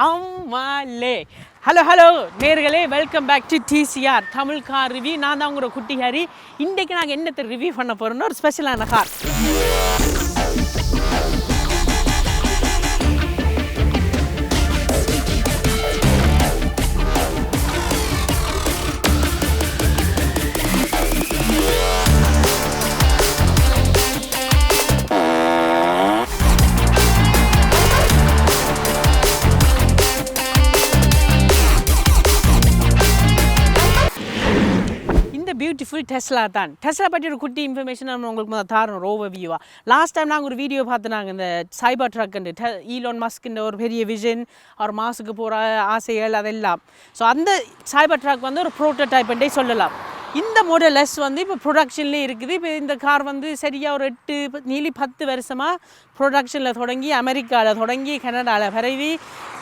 அம்மாலே hello நேர்களே, welcome back to TCR Tamil car review. நான் தான் உங்களோட குட்டி ஹாரி. இன்றைக்கு நாங்கள் என்னத்தை ரிவ்யூ பண்ண போகிறோம்னா ஒரு ஸ்பெஷலான கார். பியூட்டிஃபுல் டெஸ்லா தான். டெஸ்லா பற்றி ஒரு குட்டி இன்ஃபர்மேஷன் நம்ம உங்களுக்கு முதல் தாரோம் ஓவர் வியூவாக. லாஸ்ட் டைம் நாங்கள் ஒரு வீடியோ பார்த்துனாங்க, இந்த சைபர் ட்ரக்குண்டு ஈலான் மஸ்க்குன்ற ஒரு பெரிய விஷன், அவர் மாசுக்கு போகிற ஆசைகள் அதெல்லாம். ஸோ அந்த சைபர் ட்ரக் வந்து ஒரு ப்ரோட்டோடைப்ன்றே சொல்லலாம். இந்த மாடல் எஸ் வந்து இப்போ ப்ரொடக்ஷன்லேயே இருக்குது. இப்போ இந்த கார் வந்து சரியாக ஒரு 10 வருஷமாக ப்ரொடக்ஷனில் தொடங்கி அமெரிக்காவில் தொடங்கி கனடாவில் பரவி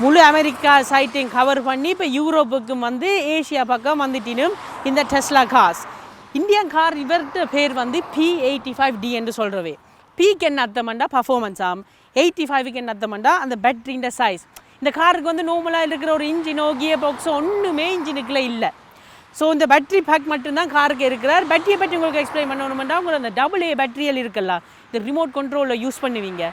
முழு அமெரிக்கா சைட்டையும் கவர் பண்ணி இப்போ யூரோப்புக்கும் வந்து ஏஷியா பக்கம் வந்துட்டினும் இந்த டெஸ்லா கார்ஸ். இந்தியன் கார் இவர்கிட்ட பேர் வந்து P85D என்று சொல்கிறவே. பிக்கு என்ன அர்த்தம்ண்டா பர்ஃபார்மன்ஸ் ஆகும், 85க்கு என்ன அர்த்தம்ண்டா அந்த பேட்டரின்ற சைஸ். இந்த காருக்கு வந்து நார்மலாக இருக்கிற ஒரு இன்ஜினோ கியர் பாக்ஸோ ஒன்றுமே இன்ஜினுக்குள்ளே இல்லை. ஸோ இந்த பேட்டரி பேக் மட்டும்தான் காருக்கு இருக்கிறார். பேட்டரியை பற்றி உங்களுக்கு எக்ஸ்பிளைன் பண்ணணுமெண்டா, உங்களுக்கு அந்த AA பேட்டரியல் இருக்குல்ல, இந்த ரிமோட் கண்ட்ரோலில் யூஸ் பண்ணுவீங்க.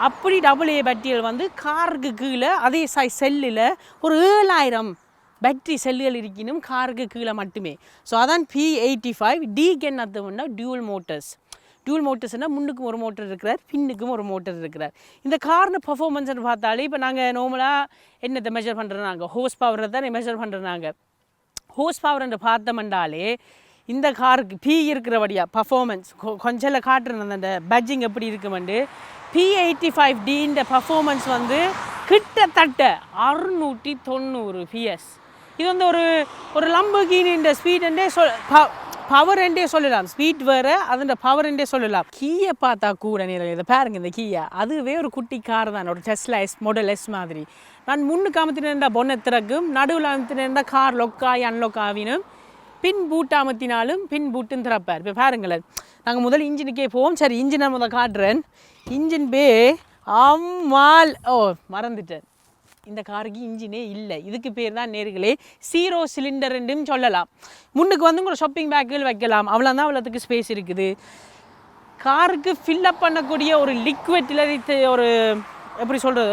அப்படி AA பேட்டரியல் வந்து காருக்கு கீழே அதே சைஸ் செல்லில் ஒரு 7000 பேட்டரி செல்லுகள் இருக்கணும் காருக்கு கீழே மட்டுமே. ஸோ அதான் P85. டிக்கு என்ன அர்த்தம்னா டியூவல் மோட்டர்ஸ்னால் முன்னுக்கும் ஒரு மோட்டர் இருக்கிறார், பின்னுக்கும் ஒரு மோட்டர் இருக்கிறார். இந்த கார்னு பர்ஃபார்மன்ஸ்னு பார்த்தாலே இப்போ நாங்கள் நார்மலாக என்னத்தை மெஷர் பண்ணுறாங்க, ஹோஸ் பவரை தான் மெஷர் பண்ணுறாங்க. ஹோஸ் பவர் என்று பார்த்தோம்னாலே இந்த காருக்கு P இருக்கிறபடியா பர்ஃபார்மன்ஸ் கொஞ்சம் காட்டுறேன் அந்த பேட்ஜிங் எப்படி இருக்குமெண்டு. P85Dன்ற பர்ஃபார்மன்ஸ் வந்து கிட்டத்தட்ட 690 PS. இது வந்து ஒரு லம்பர்கினின்ற ஸ்பீடுன்றே பவர் என்றே சொல்லலாம். ஸ்பீட் வேறு, அதோட பவர் என்றே சொல்லலாம். கீயை பார்த்தா கூட நேரில் இதை பாருங்க, இந்த கீயை அதுவே ஒரு குட்டி கார் தான், ஒரு டெஸ்லா எஸ் மாடல் எஸ் மாதிரி. நான் முன்னுக்கு அமர்த்தினா பொன்னை திறக்கும், நடுவில் அமர்த்தினா கார் லொக்காகி அன்லொக் ஆகினும், பின் பூட் அமர்த்தினாலும் பின் பூட்டுன்னு திறப்பார். இப்போ பாருங்களேன், நாங்கள் முதல் இன்ஜினுக்கே போவோம். சரி, இன்ஜினை முதல் காட்டுறேன். இன்ஜின் பே அம்மாள் மறந்துட்டேன், இந்த காருக்கு இன்ஜினே இல்லை. இதுக்கு பேர் தான் நேர்களே 0 சிலிண்டர்ன்னு சொல்லலாம். முன்னுக்கு வந்து உங்களை ஷாப்பிங் பேக்குகள் வைக்கலாம், அவ்வளோதான், அவ்வளோத்துக்கு ஸ்பேஸ் இருக்குது. காருக்கு ஃபில்லப் பண்ணக்கூடிய ஒரு லிக்விட்டில் ஒரு எப்படி சொல்கிறது,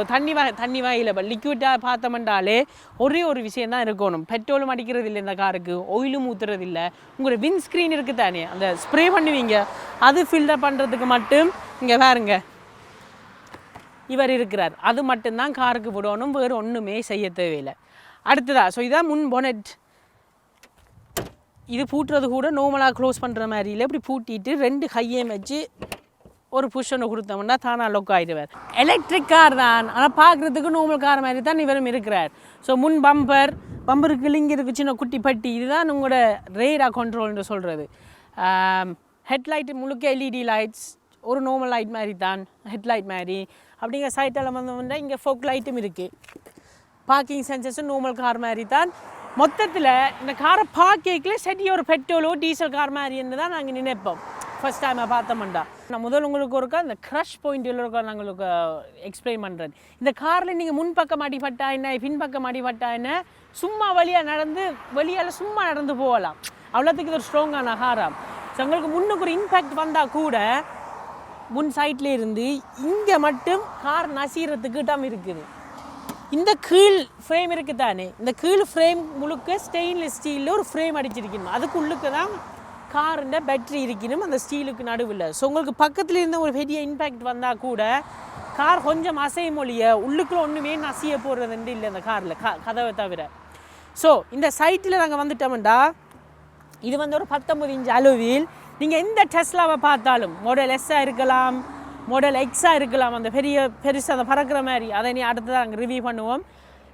தண்ணி வாயில் லிக்விட்டாக பார்த்தோம்னாலே ஒரே ஒரு விஷயம் தான் இருக்கணும். பெட்ரோலும் அடிக்கிறது இல்லை இந்த காருக்கு, ஆயிலும் ஊற்றுறது இல்லை. உங்களோட விண்ட்ஸ்க்ரீன் இருக்குது தானே, அந்த ஸ்ப்ரே பண்ணுவீங்க, அது ஃபில்லப் பண்ணுறதுக்கு மட்டும் இங்கே பாருங்க இவர் இருக்கிறார். அது மட்டும்தான் காருக்கு விடணும், வேறு ஒன்றுமே செய்ய தேவையில்லை. அடுத்ததா, ஸோ இதான் முன் பொனட். இது பூட்டுறது கூட நார்மலாக க்ளோஸ் பண்ணுற மாதிரி இல்லை, இப்படி பூட்டிட்டு 2 கையையும் வச்சு ஒரு புஷ் ஒன்று கொடுத்தோம்னா தானாக லொக் ஆகிடுவார். எலக்ட்ரிக் கார் தான், ஆனால் பார்க்குறதுக்கு நார்மல் கார் மாதிரி தான் இவரும் இருக்கிறார். ஸோ முன் பம்பருக்கு லிங்க் இருக்குது, சின்ன குட்டி பட்டி. இதுதான் உங்களோட ரேடா கண்ட்ரோல்னு சொல்கிறது. ஹெட்லைட்டு முழுக்க LED லைட்ஸ், ஒரு நார்மல் லைட் மாதிரி தான், ஹெட்லைட் மாதிரி. அப்படிங்கிற சைட்டெல்லாம் வந்தோம்னா இங்கே ஃபோக் லைட்டும் இருக்குது. பார்க்கிங் சென்சர்ஸும் நார்மல் கார் மாதிரி தான். மொத்தத்தில் இந்த காரை பார்க்கல சரி ஒரு பெட்ரோலோ டீசல் கார் மாதிரின்னு தான் நாங்கள் நினைப்போம் ஃபஸ்ட் டைமாக பார்த்தோம்டா. நான் முதல் உங்களுக்கு ஒருக்கா இந்த க்ரஷ் பாயிண்டில் இருக்கா நான் உங்களுக்கு எக்ஸ்பிளைன் பண்ணுறேன். இந்த காரில் நீங்கள் முன்பக்கம் அடிபட்டா என்ன, பின்பக்கம் அடிபட்டா என்ன, சும்மா வெளியால் சும்மா நடந்து போகலாம். அவ்வளோத்துக்கு இது ஒரு ஸ்ட்ராங்கான காராம். ஸோ உங்களுக்கு முன்னுக்கு ஒரு இம்பேக்ட் வந்தால் கூட முன் சைட்லேயே இருந்து இங்கே மட்டும் கார் நசீரத்துக்கு இடம் இருக்குது. இந்த கீழ் ஃப்ரேம் இருக்குது தானே, இந்த கீழ் ஃப்ரேம் முழுக்க ஸ்டெயின்லெஸ் ஸ்டீலில் ஒரு ஃப்ரேம் அடிச்சிருக்கணும். அதுக்குள்ளுக்கு தான் காருண்ட பேட்டரி இருக்கணும் அந்த ஸ்டீலுக்கு நடுவில். ஸோ உங்களுக்கு பக்கத்தில் இருந்த ஒரு பெரிய இம்பேக்ட் வந்தால் கூட கார் கொஞ்சம் அசைய மொழிய உள்ளுக்குள்ள ஒன்றுமே நசிய போடுறதுண்டு இல்லை இந்த காரில் கதவை தவிர. ஸோ இந்த சைட்டில் நாங்கள் வந்துட்டோம்டா, இது வந்து ஒரு 19 இன்ச் அலுவில். நீங்கள் எந்த டெஸ்லாவை பார்த்தாலும் மாடல் எஸ்ஸாக இருக்கலாம், மாடல் எக்ஸாக இருக்கலாம், அந்த பெருசு அதை பறக்கிற மாதிரி, அதை நீ அடுத்ததாக நாங்கள் ரிவ்யூ பண்ணுவோம்.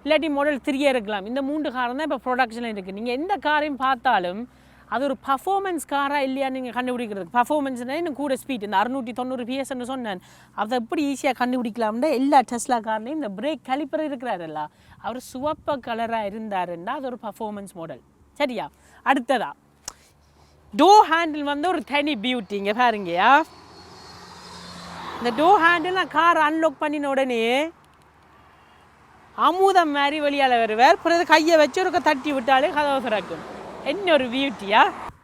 இல்லாட்டி மாடல் 3 இருக்கலாம். இந்த 3 காரம் தான் இப்போ ப்ரொடக்ஷனில் இருக்குது. நீங்கள் எந்த காரையும் பார்த்தாலும் அது ஒரு பர்ஃபார்மன்ஸ் காராக இல்லையான்னு நீங்கள் கண்டுபிடிக்கிறது. பர்ஃபார்மன்ஸ்னால் இன்னும் கூட ஸ்பீட், இந்த 690 PSன்னு சொன்னேன், அதை எப்படி ஈஸியாக கண்டுபிடிக்கலாம்னா எல்லா டெஸ்லா கார்லையும் இந்த பிரேக் கலிப்பர் இருக்கிறாருல்ல, அவர் சிவப்பு கலராக இருந்தாருன்னா அது ஒரு பர்ஃபார்மன்ஸ் மாடல். சரியா? அடுத்ததா டோர் ஹேண்டில் வந்து ஒரு தனி பியூட்டி. இங்கே பாருங்கயா, இந்த டோர் ஹேண்டில் நான் கார் அன்லாக் பண்ணின உடனே அமுதம் மாதிரி வெளியால் வருவார். பிறகு கையை வச்சு ஒரு தட்டி விட்டாலே கதவை திறக்கும். என்ன ஒரு பியூட்டியா!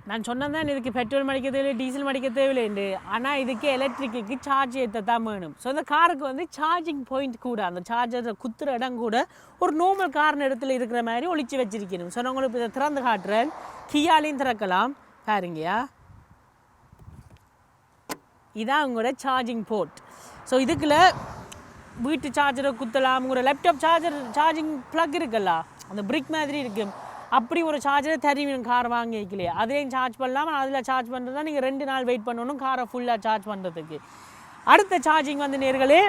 நான் சொன்னதான் இதுக்கு பெட்ரோல் மடிக்க தேவையில்லை, டீசல் மடிக்க தேவையில்லைண்டு. ஆனால் இதுக்கு எலக்ட்ரிக்கு சார்ஜ் ஏற்றத்தான் வேணும். ஸோ அந்த காருக்கு வந்து சார்ஜிங் பாயிண்ட் கூட, அந்த சார்ஜரை குத்துற இடம் கூட ஒரு நார்மல் கார் இடத்துல இருக்கிற மாதிரி ஒழிச்சு வச்சிருக்கணும். ஸோ நான் உங்களுக்கு இதை திறந்து காட்டுறேன். கியாலையும் திறக்கலாம் பாருங்கயா. இதான் உங்களோட சார்ஜிங் போர்ட். ஸோ இதுக்குள்ள வீட்டு சார்ஜரை குத்தலாம். உங்களோட லேப்டாப் சார்ஜிங் ப்ளக் இருக்குல்ல, அந்த பிரிக் மாதிரி இருக்குது, அப்படி ஒரு சார்ஜரை தருவீங்க கார் வாங்கி வைக்கலையே. அதையும் சார்ஜ் பண்ணலாம். அதில் சார்ஜ் பண்ணுறதா நீங்கள் 2 நாள் வெயிட் பண்ணணும் காரை ஃபுல்லாக சார்ஜ் பண்ணுறதுக்கு. அடுத்த சார்ஜிங் வந்து நேர்களே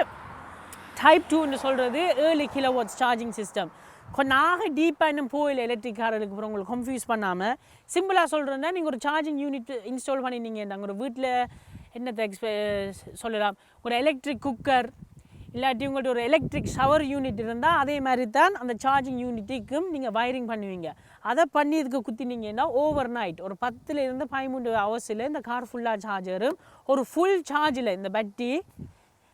டைப் 2ன்னு சொல்கிறது 7 கிலோவாட்ஸ் சார்ஜிங் சிஸ்டம். கொஞ்சம் டீப்பாக இன்னும் போயில எலக்ட்ரிக் கார்களுக்கு அப்புறம் உங்களுக்கு கன்ஃபியூஸ் பண்ணாமல் சிம்பிளாக சொல்கிறேன்னா நீங்கள் ஒரு சார்ஜிங் யூனிட் இன்ஸ்டால் பண்ணினீங்க. நாங்கள் ஒரு வீட்டில் என்னத்தை சொல்லலாம், ஒரு எலக்ட்ரிக் குக்கர் இல்லாட்டி உங்கள்கிட்ட ஒரு எலக்ட்ரிக் ஷவர் யூனிட் இருந்தால் அதே மாதிரி தான் அந்த சார்ஜிங் யூனிட்டுக்கும் நீங்கள் வயரிங் பண்ணுவீங்க. அதை பண்ணி இதுக்கு குத்தினீங்கன்னா ஓவர் நைட் ஒரு 10 to 13 ஹவர்ஸில் இந்த கார் ஃபுல்லாக சார்ஜரும் ஒரு ஃபுல் சார்ஜில் இந்த பேட்டரி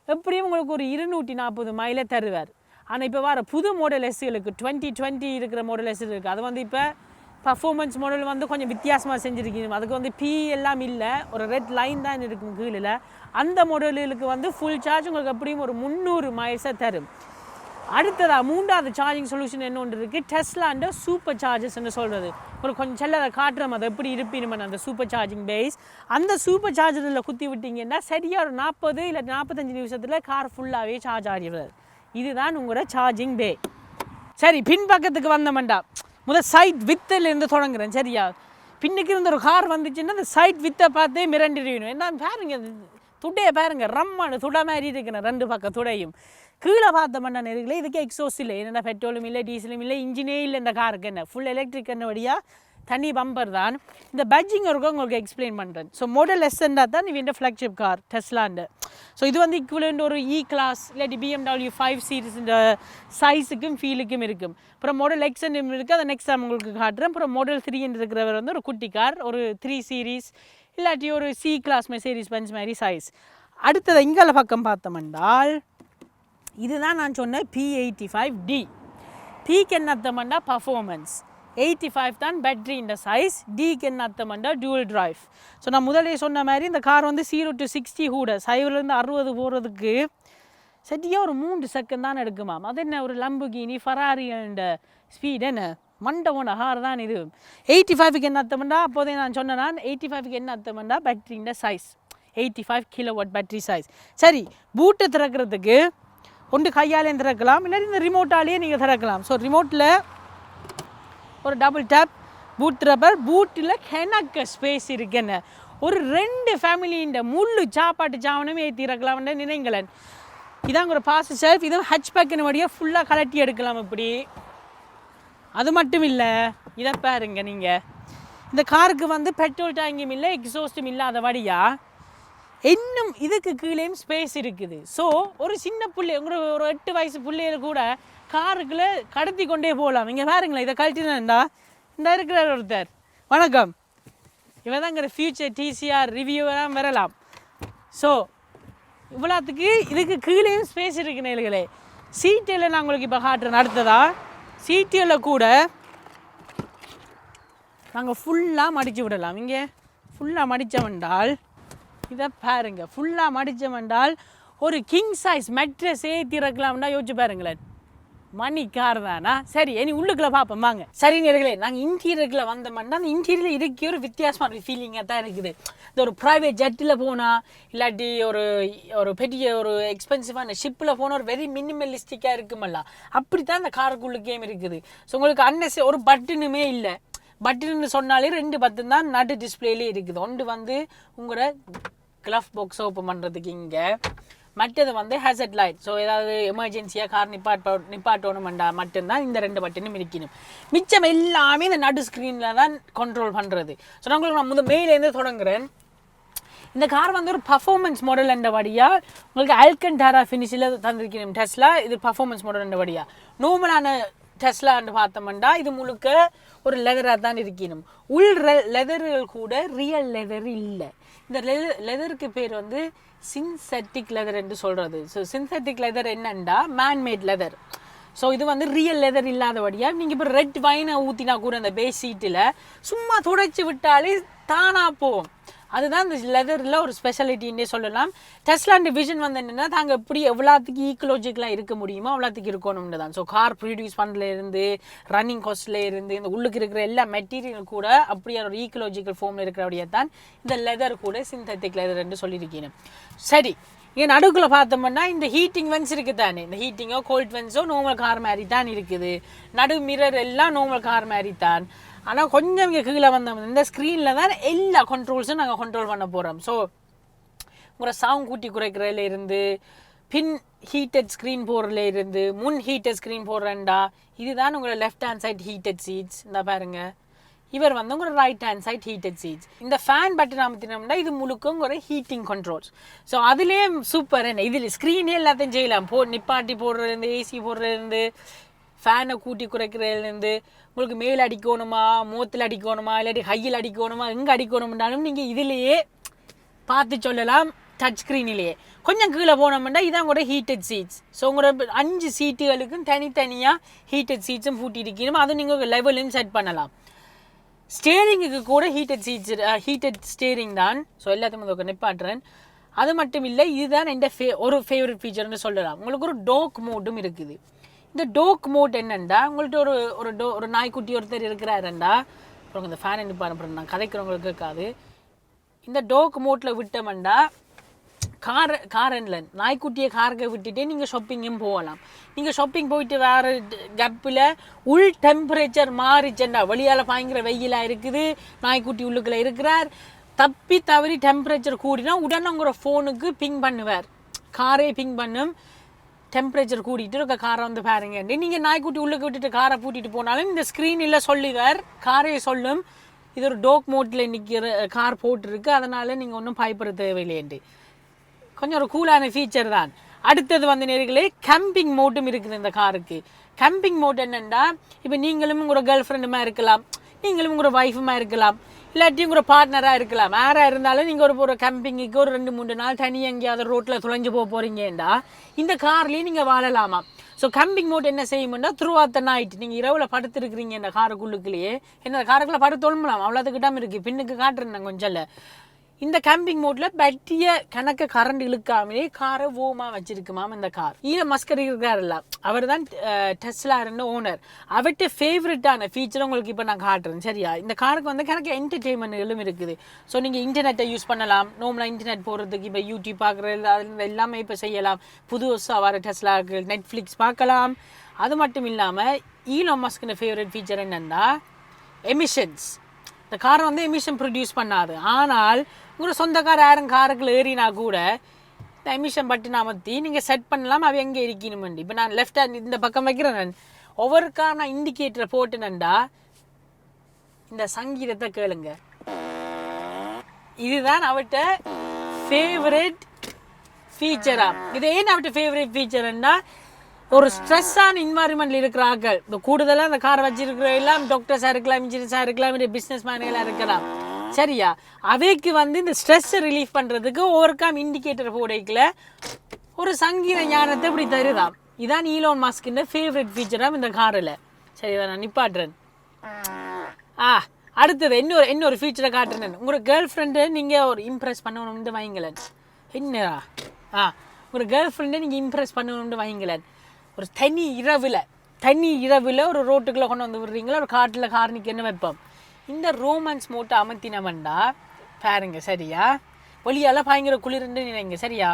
எப்படியும் உங்களுக்கு ஒரு 240 மைலை தருவார். ஆனால் இப்போ வர புது மாடல் எஸ்களுக்கு 2020 இருக்கிற மாடல் எஸ் இருக்குது. அது வந்து இப்போ பர்ஃபார்மன்ஸ் மாடல் வந்து கொஞ்சம் வித்தியாசமாக செஞ்சுருக்கீங்க. அதுக்கு வந்து பி எல்லாம் இல்லை, ஒரு ரெட் லைன் தான் இருக்கும் கீழே. அந்த மாடலுக்கு வந்து ஃபுல் சார்ஜ் உங்களுக்கு எப்படியும் ஒரு 300 மைல்ஸை தரும். அடுத்ததாக 3வது சார்ஜிங் சொல்யூஷன் என்ன ஒன்று இருக்குது, டெஸ்லாண்ட சூப்பர் சார்ஜஸ்ன்னு சொல்கிறது. ஒரு கொஞ்சம் செல்லதை காட்டுறோம் அதை எப்படி இருப்பினுமே அந்த சூப்பர் சார்ஜிங் பேஸ். அந்த சூப்பர் சார்ஜரில் குத்தி விட்டிங்கன்னா சரியாக ஒரு 40 இல்லை 45 நிமிஷத்தில் கார் ஃபுல்லாகவே சார்ஜ் ஆகிடுறது. இதுதான் உங்களோட சார்ஜிங் பே. சரி, பின்பக்கத்துக்கு வந்தோம்டா சைட் வித்திலேருந்து தொடங்குறேன். சரியா, பின்னுக்கு இருந்த ஒரு கார் வந்துச்சுன்னா அந்த சைட் வித்தை பார்த்தே மிரண்டிடுவேணும். என்ன பாருங்க, துடையை பாருங்க, ரம்மானு துடை மாதிரி இருக்கிறேன் 2 பக்கம் துடையும். கீழே பார்த்தோம்னா நேர்களே இதுக்கு எக்ஸோஸ் இல்லை, என்னென்ன பெட்ரோலும் இல்லை, டீசலும் இல்லை, இன்ஜினே இல்லை. இந்த காருக்கு என்ன ஃபுல் எலக்ட்ரிக் என்ன வழியாக தனி பம்பர் தான். இந்த பட்ஜிங் இருக்கும் உங்களுக்கு எக்ஸ்பிளைன் பண்ணுறேன். ஸோ மாடல் எஸ்என்டா தான் இவன் ஃப்ளாக்ஷிப் கார் டெஸ்லாண்டு. ஸோ இது வந்து ஈக்குவலண்ட் ஒரு இ கிளாஸ் இல்லாட்டி BMW 5 சீரிஸ் இந்த சைஸுக்கும் ஃபீலுக்கும் இருக்கும். அப்புறம் மாடல் எக்ஸ்என் இருக்குது, அதை நெக்ஸ்ட் டைம் உங்களுக்கு காட்டுறேன். அப்புறம் மாடல் 3 இருக்கிறவர் வந்து ஒரு குட்டி கார், ஒரு 3 சீரீஸ் இல்லாட்டி ஒரு சி கிளாஸ் மெசேரிஸ் பென்ஸ் மாதிரி சைஸ். அடுத்தது இங்கால பக்கம் பார்த்தோம்னால் இதுதான் நான் சொன்னேன் P85D. டீக்கு என்ன அர்த்தம்னா பர்ஃபார்மன்ஸ், 85 தான் பேட்ரி இந்த சைஸ், டிக்கு என்ன அர்த்தம்னா டியூவல் டிரைவ். ஸோ நான் முதலே சொன்ன மாதிரி இந்த கார் வந்து 0 to 60 கூட 0லேருந்து 60 போகிறதுக்கு சரியாக ஒரு 3 செகண்ட் தான் எடுக்குமாம். அது என்ன ஒரு லம்புகினி ஃபெராரியோட ஸ்பீட் என்ன மண்டபோன கார் தான் இது. 85க்கு என்ன அர்த்தம்னா அப்போதே நான் சொன்னேன், 85க்கு என்ன அர்த்தம்னா பேட்டரியோட சைஸ் 85 கிலோவாட் பேட்டரி சைஸ். சரி, பூட்டை திறக்கிறதுக்கு ஒன்று கையாலேயும் திறக்கலாம், இல்லை இந்த ரிமோட்டாலேயே நீங்கள் திறக்கலாம். ஸோ ரிமோட்டில் ஒரு டபுள் டேப் பூட் ரப்பர். பூட்டில் கணக்க ஸ்பேஸ் இருக்குன்னு ஒரு 2 ஃபேமிலியின் முள்ளு சாப்பாட்டு சாவனமே ஏற்றி இறக்கலாம்னு நினைங்களேன். இதாங்க ஒரு பாஸ் ஷெல்ஃப். இதுவும் ஹட்ச்பேக்கின் வழியாக ஃபுல்லாக கலட்டி எடுக்கலாம். இப்படி அது மட்டும் இல்லை, இதை பாருங்க நீங்கள், இந்த காருக்கு வந்து பெட்ரோல் டேங்கும் இல்லை, எக்ஸாஸ்ட்டும் இல்லாத வழியாக இன்னும் இதுக்கு கீழேயும் ஸ்பேஸ் இருக்குது. ஸோ ஒரு சின்ன பிள்ளை ஒரு 8 வயசு பிள்ளைகள் கூட காருக்குள்ளே கடத்தி கொண்டே போகலாம். இங்கே பாருங்களேன், இதை கழட்டினா இந்த இருக்கிறார் ஒருத்தர், வணக்கம், இவன் தாங்கிற ஃபியூச்சர் டிசிஆர் ரிவ்யூவெல்லாம் வரலாம். ஸோ இவ்வளோத்துக்கு இதுக்கு கீழேயும் ஸ்பேஸ் இருக்கு நேர்களே. சீட்டில் நான் உங்களுக்கு இப்போ காட்டுறேன். அடுத்ததா சீட்டில் கூட நாங்கள் ஃபுல்லாக மடித்து விடலாம். இங்கே ஃபுல்லாக மடித்தவென்றால் இதை பாருங்க, ஃபுல்லாக மடித்தவென்றால் ஒரு கிங் சைஸ் மெட்ரஸ் ஏற்றி இறக்கலாம்னா யோசிச்சு பாருங்களேன். மணி கார் தானா? சரி, இனி உள்ளுக்குள்ளே பார்ப்போம் வாங்க. சரி நேர்களே, நாங்கள் இன்டீரியருக்குள்ளே வந்தோம்னா அந்த இன்டீரியரில் இருக்க ஒரு வித்தியாசமான ஃபீலிங்காக தான் இருக்குது. இந்த ஒரு ப்ரைவேட் ஜெட்டில் போனால் இல்லாட்டி ஒரு பெரிய ஒரு எக்ஸ்பென்சிவான ஷிப்பில் போனால் ஒரு வெரி மினிமலிஸ்டிக்காக இருக்குமல்ல, அப்படி தான் இந்த காருக்குள்ளுக்கேம் இருக்குது. ஸோ உங்களுக்கு ஒரு பட்டனுமே இல்லை. பட்டன்னு சொன்னாலே 2 பட்டன் தான் நடு டிஸ்பிளேலேயே இருக்குது. ஒன்று வந்து உங்களோட கிளஃப் பாக்ஸ் ஓப்பன் பண்ணுறதுக்கு இங்கே, மற்றது வந்து ஹேசட் லைட். ஸோ ஏதாவது எமர்ஜென்சியாக கார் நிப்பாட்டணுமெண்டா மட்டும்தான் இந்த 2 பட்டனும் இருக்கணும். மிச்சம் எல்லாமே இந்த நடு ஸ்க்ரீனில் தான் கண்ட்ரோல் பண்ணுறது. ஸோ நான் உங்களுக்கு மேலேருந்து தொடங்குறேன். இந்த கார் வந்து ஒரு பர்ஃபார்மன்ஸ் மாடல் என்ற வழியாக உங்களுக்கு ஆல்கன்டாரா ஃபினிஷில் தந்திருக்கணும் டெஸ்லா. இது பர்ஃபார்மன்ஸ் மாடல் என்ற வழியாக. நார்மலான டெஸ்லான்னு பார்த்தோம்னா இது முழுக்க ஒரு லெதராக தான் இருக்கணும். லெதர்கள் கூட ரியல் லெதர் இல்லை. இந்த லெதருக்கு பேர் வந்து சின்தெட்டிக் லெதர் என்று சொல்கிறது. ஸோ சின்தெட்டிக் லெதர் என்னண்டா மேன்மேட் லெதர். ஸோ இது வந்து ரியல் லெதர் இல்லாதபடியாக நீங்கள் இப்போ ரெட் வைனை ஊற்றினா கூட அந்த பேஸ் சீட்டில் சும்மா துடைச்சி விட்டாலே தானாக போகும். அதுதான் இந்த லெதரில் ஒரு ஸ்பெஷாலிட்டின்னே சொல்லலாம். டெஸ்லாண்ட விஷன் வந்து என்னென்னா தாங்க எப்படி எவ்வளோத்துக்கு ஈக்கோலஜிக்கலாக இருக்க முடியுமோ அவ்வளோத்துக்கு இருக்கணும்னு தான். ஸோ கார் ப்ரொடியூஸ் பண்ணுறதுலேருந்து ரன்னிங் காஸ்ட்லேருந்து இந்த உள்ளுக்கு இருக்கிற எல்லா மெட்டீரியல் கூட அப்படியே ஒரு ஈக்கோலஜிக்கல் ஃபார்மில் இருக்கிறபடியே தான் இந்த லெதர் கூட சிந்தட்டிக் லெதர்ன்னு சொல்லியிருக்கேன். சரி, இங்கே நடுக்குள்ளே பார்த்தோம்னா இந்த ஹீட்டிங் வென்ஸ் இருக்குது தானே, இந்த ஹீட்டிங்கோ கோல்ட் வென்ஸோ நார்மல் கார் மாதிரி தான் இருக்குது. நடு மிரர் எல்லாம் நார்மல் கார் மாதிரி தான். ஆனால் கொஞ்சம் இங்கே கீழே வந்தோம் இந்த ஸ்க்ரீனில் தான் எல்லா கண்ட்ரோல்ஸும் நாங்கள் கண்ட்ரோல் பண்ண போகிறோம். ஸோ உங்களோட சவுண்ட் கூட்டி குறைக்கிறதுல இருந்து பின் ஹீட்டட் ஸ்க்ரீன் போடுறதுல இருந்து முன் ஹீட்டட் ஸ்க்ரீன் போடுறேன்டா இதுதான் உங்களோட left hand side heated seats. இந்த பாருங்க, இவர் வந்து உங்களோட right hand side heated seats. இந்த ஃபேன் பட்டன் அமுத்தினோம்னா இது முழுக்க உங்களோட ஹீட்டிங் கண்ட்ரோல்ஸ். ஸோ அதுலேயே சூப்பர் என்ன இதில் ஸ்க்ரீனே எல்லாத்தையும் செய்யலாம். நிப்பாட்டி போடுறதுலேருந்து ஏசி போடுறதுலேருந்து ஃபேனை கூட்டி குறைக்கிறதுலேருந்து உங்களுக்கு மேல் அடிக்கணுமா மூத்தில் அடிக்கணுமா இல்லாட்டி ஹையில் அடிக்கணுமா எங்கே அடிக்கணும்னாலும் நீங்கள் இதிலேயே பார்த்து சொல்லலாம். டச் ஸ்க்ரீனிலேயே கொஞ்சம் கீழே போனோம்னா இதான் கூட ஹீட்டட் சீட்ஸ். ஸோ உங்களோட 5 சீட்டுகளுக்கும் தனித்தனியாக ஹீட்டட் சீட்ஸும் பூட்டி இருக்கணும். அதுவும் நீங்கள் லெவலும் செட் பண்ணலாம். ஸ்டேரிங்குக்கு கூட ஹீட்டட் சீட்ஸ் ஹீட்டட் ஸ்டேரிங் தான். ஸோ எல்லாத்தையும் நிப்பாட்டுறேன். அது மட்டும் இல்லை, இதுதான் என் ஒரு ஃபேவரட் ஃபீச்சர்னு சொல்லலாம். உங்களுக்கு ஒரு டாக் மோடும் இருக்குது. இந்த டோக் மோட் என்னண்டா உங்கள்கிட்ட ஒரு நாய்க்குட்டி ஒருத்தர் இருக்கிறாருண்டா அப்புறம் இந்த ஃபேன் நிப்பாடு நான் கதைக்கிறவங்களுக்கு இருக்காது. இந்த டோக் மோட்டில் விட்டோம்டா காரன்ல நாய்க்குட்டியை கார்கை விட்டுட்டே நீங்கள் ஷாப்பிங்கும் போகலாம். நீங்கள் ஷாப்பிங் போயிட்டு வேறு கேப்பில் உள் டெம்பரேச்சர் மாறிச்சேன்டா வெளியால் பயங்கர வெயிலாக இருக்குது, நாய்க்குட்டி உள்ளுக்குள்ளே இருக்கிறார், தப்பி தவறி டெம்பரேச்சர் கூடினா உடனே உங்களோட ஃபோனுக்கு பிங் பண்ணுவார். காரே பிங் பண்ணும் டெம்பரேச்சர் கூட்டிகிட்டு இருக்க காரை வந்து பாருங்க. நீங்கள் நாய்க்குட்டி உள்ளுக்கு விட்டுட்டு காரை பூட்டிட்டு போனாலும் இந்த ஸ்க்ரீனில் சொல்லுவார், காரே சொல்லும் இது ஒரு டோக் மோட்டில் நிற்கிற கார் போட்டிருக்கு, அதனால் நீங்கள் ஒன்றும் பயப்பட தேவையில்லையேண்டு. கொஞ்சம் ஒரு கூலான ஃபீச்சர் தான். அடுத்தது வந்து நேர்களே கேம்பிங் மோட்டும் இருக்குது இந்த காருக்கு. கேம்பிங் மோட் என்னென்னா இப்போ நீங்களும் உங்களோட கேர்ள் ஃப்ரெண்டுமா இருக்கலாம், நீங்களும் உங்களோட ஒய்ஃபுமா இருக்கலாம், இல்லாட்டி உங்களோட பார்ட்னராக இருக்கலாம். யாராக இருந்தாலும் நீங்கள் ஒரு கேம்பிங்குக்கு ஒரு 2-3 நாள் தனி எங்கேயாவது ரோட்டில் துளைஞ்சு போகிறீங்கண்டா இந்த கார்லேயே நீங்கள் வாழலாமா. ஸோ கேம்பிங் மோட் என்ன செய்யும்னா த்ரூ அவுட் த நைட் நீங்கள் இரவில் படுத்துருக்குறீங்க இந்த காருக்குள்ளுக்குள்ளேயே என்ன காருக்குள்ளே படுத்தொழும்பலாம், அவ்வளோத்துக்கிட்டாமல் இருக்குது. பின்னுக்கு காட்டுறேன் கொஞ்சம் இல்லை. இந்த கேம்பிங் மோட்டில் பேட்டரிய கணக்க கரண்ட் இழுக்காமலே காரை ஓமாக வச்சிருக்குமாம் இந்த கார். ஈலன் மஸ்க் இருக்கிறாருல்ல, அவர் தான் டெஸ்லான்னு ஓனர். அவர்கிட்ட ஃபேவரட்டான ஃபீச்சர் உங்களுக்கு இப்போ நான் காட்டுறேன். சரியா, இந்த காருக்கு வந்து கணக்கு என்டர்டெயின்மெண்ட்களும் இருக்குது. ஸோ நீங்கள் இன்டர்நெட்டை யூஸ் பண்ணலாம். நார்மலாக இன்டர்நெட் போகிறதுக்கு இப்போ யூடியூப் பார்க்குறது அது எல்லாமே இப்போ செய்யலாம். புதுசாக வர டெஸ்லாக்கு நெட்ஃப்ளிக்ஸ் பார்க்கலாம். அது மட்டும் இல்லாமல் ஈலன் மஸ்கின் ஃபேவரட் ஃபீச்சர் என்னென்னா எமிஷன்ஸ். இந்த காரை வந்து எமிஷன் ப்ரொடியூஸ் பண்ணாது. ஆனால் உங்களோட சொந்தக்கார யாரும் காருக்குள்ள ஏறினா கூட இந்த எமிஷன் பட்டன் அமர்த்தி நீங்கள் செட் பண்ணலாம். அவ எங்கே இருக்கணுமெண்டு. இப்போ நான் லெஃப்ட் ஹேண்ட் இந்த பக்கம் வைக்கிறேன். நான் ஒவ்வொரு கார் நான் இண்டிகேட்டரை போட்டுனேன்டா இந்த சங்கீதத்தை கேளுங்க. இதுதான் அவர்கிட்ட ஃபேவரட் ஃபீச்சரா. இது ஏன் அவர்கிட்ட ஃபேவரட் ஃபீச்சர்னா ஒரு ஸ்ட்ரெஸ்ஸான இன்வால்மெண்ட்டில் இருக்கிற ஆட்கள், இந்த கூடுதலாக அந்த காரை வச்சிருக்கிற எல்லாம் டாக்டர்ஸாக இருக்கலாம், இன்ஜினியர்ஸாக இருக்கலாம், இந்த பிஸ்னஸ் மேன்களாக இருக்கலாம். சரியா, அவைக்கு வந்து இந்த ஸ்ட்ரெஸ்ஸை ரிலீஃப் பண்ணுறதுக்கு ஓவர்காம் இண்டிகேட்டர் போடைக்கில் ஒரு சங்கீத ஞானத்தை இப்படி தருதான். இதான் ஈலன் மஸ்கின் ஃபேவரட் ஃபீச்சராக இந்த காரில். சரி, நான் நிப்பாட்டுறேன். அடுத்தது இன்னொரு ஃபீச்சரை காட்டுறேன். உங்களோட கேர்ள் ஃப்ரெண்டை நீங்கள் ஒரு இம்ப்ரெஸ் பண்ணணும்னு வைங்களேன். என்னடா உங்களோட கேர்ள் ஃப்ரெண்டை நீங்கள் இம்ப்ரெஸ் பண்ணணும்னு வைங்களேன். ஒரு தனி இரவில் ஒரு ரோட்டுக்குள்ளே கொண்டு வந்து விடுறீங்களா, ஒரு காட்டில் கார் நிற்கன்னு வைப்போம். இந்த ரோமான்ஸ் மோட்டை அமர்த்தினவன்டா பாருங்க. சரியா, ஒளியால் பயங்கர குளிர்ன்னு நினைங்க. சரியா,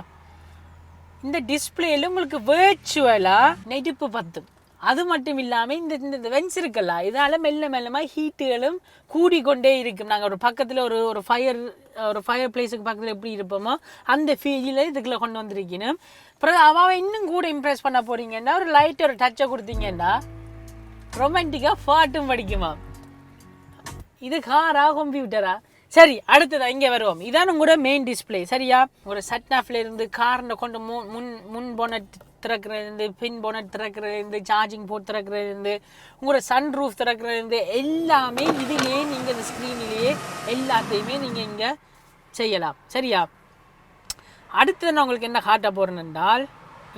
இந்த டிஸ்பிளேல உங்களுக்கு வேர்ச்சுவலாக நெருப்பு பத்தும். அது மட்டும் இல்லாமல் இந்த வென்ஸ் இருக்குல்ல, இதனால் மெல்லமாக ஹீட்டுகளும் கூடிக்கொண்டே இருக்கும். நாங்கள் ஒரு பக்கத்தில் ஒரு ஃபயர் பிளேஸுக்கு பக்கத்தில் எப்படி இருப்போமோ அந்த ஃபீலில் இதுக்குள்ளே கொண்டு வந்திருக்கணும். அப்புறம் அவன் இன்னும் கூட இம்ப்ரெஸ் பண்ண போகிறீங்கன்னா ஒரு லைட் ஒரு டச்சை கொடுத்தீங்கன்னா ரொமான்டிக்காக பாட்டும் படிக்குமா. இது காரா கம்ப்யூட்டரா? சரி, அடுத்ததா இங்கே வருவோம். இதான் உங்களோட மெயின் டிஸ்பிளே. சரியா, ஒரு சட்னாஃப்ல இருந்து காரில் கொண்டு முன் போனட் திறக்கிறது, பின் போனட் திறக்கிறது, சார்ஜிங் போர்ட் திறக்கிறது, உங்களோட சன் ரூஃப் திறக்கிறது எல்லாமே இதுலேயே நீங்கள் இந்த ஸ்க்ரீனிலேயே எல்லாத்தையுமே நீங்கள் இங்கே செய்யலாம். சரியா, அடுத்தது நான் உங்களுக்கு என்ன காட்ட போகிறேன் என்றால்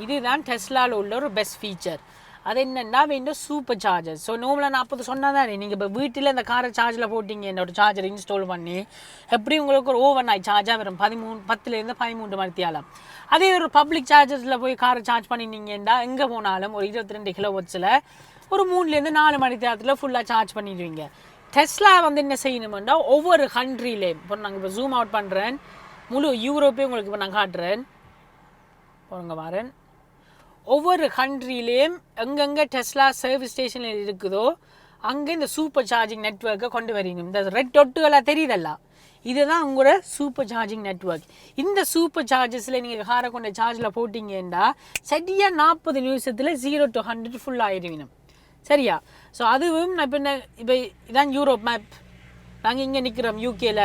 இதுதான் டெஸ்லாவில் உள்ள ஒரு பெஸ்ட் ஃபீச்சர். அது என்னென்னா வேணும் சூப்பர் சார்ஜர். ஸோ நார்மலாக நான் அப்போ சொன்னால் தானே நீங்கள் இப்போ வீட்டில் இந்த காரை சார்ஜில் போட்டிங்க ஒரு சார்ஜர் இன்ஸ்டால் பண்ணி எப்படி உங்களுக்கு ஒரு ஓவர் நைட் சார்ஜாக வரும் 10 to 13 மணி தேலாம். அதே ஒரு பப்ளிக் சார்ஜர்ஸில் போய் காரை சார்ஜ் பண்ணிட்டீங்கன்னா எங்கே போனாலும் ஒரு 22 கிலோவாட்ஸில் ஒரு 3 to 4 மணி தேரத்தில் ஃபுல்லாக சார்ஜ் பண்ணிடுவீங்க. டெஸ்லா வந்து என்ன செய்யணுமெண்டா ஒவ்வொரு கண்ட்ரிலேயும் இப்போ நாங்கள் இப்போ ஜூம் அவுட் பண்ணுறேன், முழு யூரோப்பையும் உங்களுக்கு இப்போ நான் காட்டுறேன் பாருங்க வரேன். ஒவ்வொரு கண்ட்ரிலேயும் எங்கெங்கே டெஸ்லா சர்வீஸ் ஸ்டேஷனில் இருக்குதோ அங்கே இந்த சூப்பர் சார்ஜிங் நெட்வொர்க்கை கொண்டு வரணும். இந்த ரெட் டொட்டுகளாக தெரியுதல்ல, இதுதான் உங்களோட சூப்பர் சார்ஜிங் நெட்வொர்க். இந்த சூப்பர் சார்ஜஸில் நீங்கள் காரை கொண்ட சார்ஜில் போட்டிங்கன்னா சரியாக 40 நிமிஷத்தில் 0 to 100 ஃபுல் ஆகிடுவீங்க. சரியா? ஸோ அதுவும் நான் இப்போ இதான் யூரோப் மேப். நாங்கள் இங்கே நிற்கிறோம் யூகேல.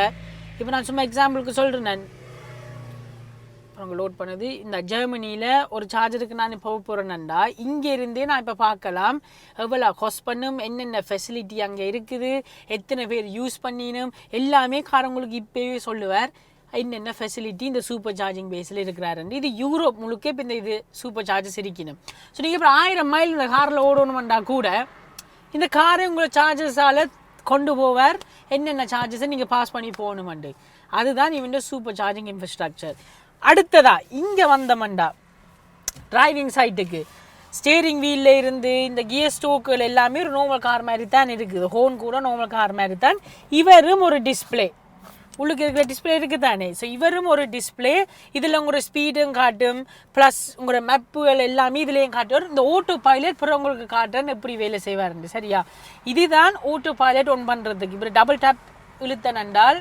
இப்போ நான் சும்மா எக்ஸாம்பிளுக்கு சொல்கிறேன். நான் அவங்க லோட் பண்ணுது இந்த ஜெர்மனியில் ஒரு சார்ஜருக்கு நான் இப்போ போகிறேன்னா இங்கேருந்தே நான் இப்போ பார்க்கலாம் எவ்வளோ காஸ்ட் பண்ணும், என்னென்ன ஃபெசிலிட்டி அங்கே இருக்குது, எத்தனை பேர் யூஸ் பண்ணினும் எல்லாமே காரங்களுக்கு இப்போவே சொல்லுவார் என்னென்ன ஃபெசிலிட்டி இந்த சூப்பர் சார்ஜிங் பேஸில் இருக்கிறாருன்னு. இது யூரோப் முழுக்க இப்போ இந்த இது சூப்பர் சார்ஜஸ் இருக்கணும். ஸோ நீங்கள் இப்போ 1000 மைல் இந்த காரில் ஓடணுமெண்டா கூட இந்த காரை உங்களை சார்ஜஸால் கொண்டு போவார், என்னென்ன சார்ஜஸை நீங்கள் பாஸ் பண்ணி போகணுமெண்டு. அதுதான் இவன் சூப்பர் சார்ஜிங் இன்ஃப்ராஸ்ட்ரக்சர். அடுத்ததா இங்கே வந்தமண்டா டிரைவிங் சைட்டுக்கு ஸ்டேரிங் வீலில் இருந்து இந்த கியர் ஸ்டோக்குகள் எல்லாமே ஒரு நார்மல் கார் மாதிரி தான் இருக்குது. ஹோன் கூட நார்மல் கார் மாதிரி தான். இவரும் ஒரு டிஸ்பிளே உள்ளுக்கு இருக்கிற டிஸ்பிளே இருக்குது தானே. ஸோ இவரும் ஒரு டிஸ்பிளே, இதில் உங்களோட ஸ்பீடும் காட்டும், ப்ளஸ் உங்களோட மேப்புகள் எல்லாமே இதுலேயும் காட்டுவார். இந்த ஓட்டோ பைலட் பிறகு உங்களுக்கு காட்டுறேன்னு எப்படி வேலை செய்வாருண்டு. சரியா? இதுதான் ஓட்டோ பைலட் ஒன் பண்ணுறதுக்கு. இப்போ டபுள் டேப் இழுத்தன் என்றால்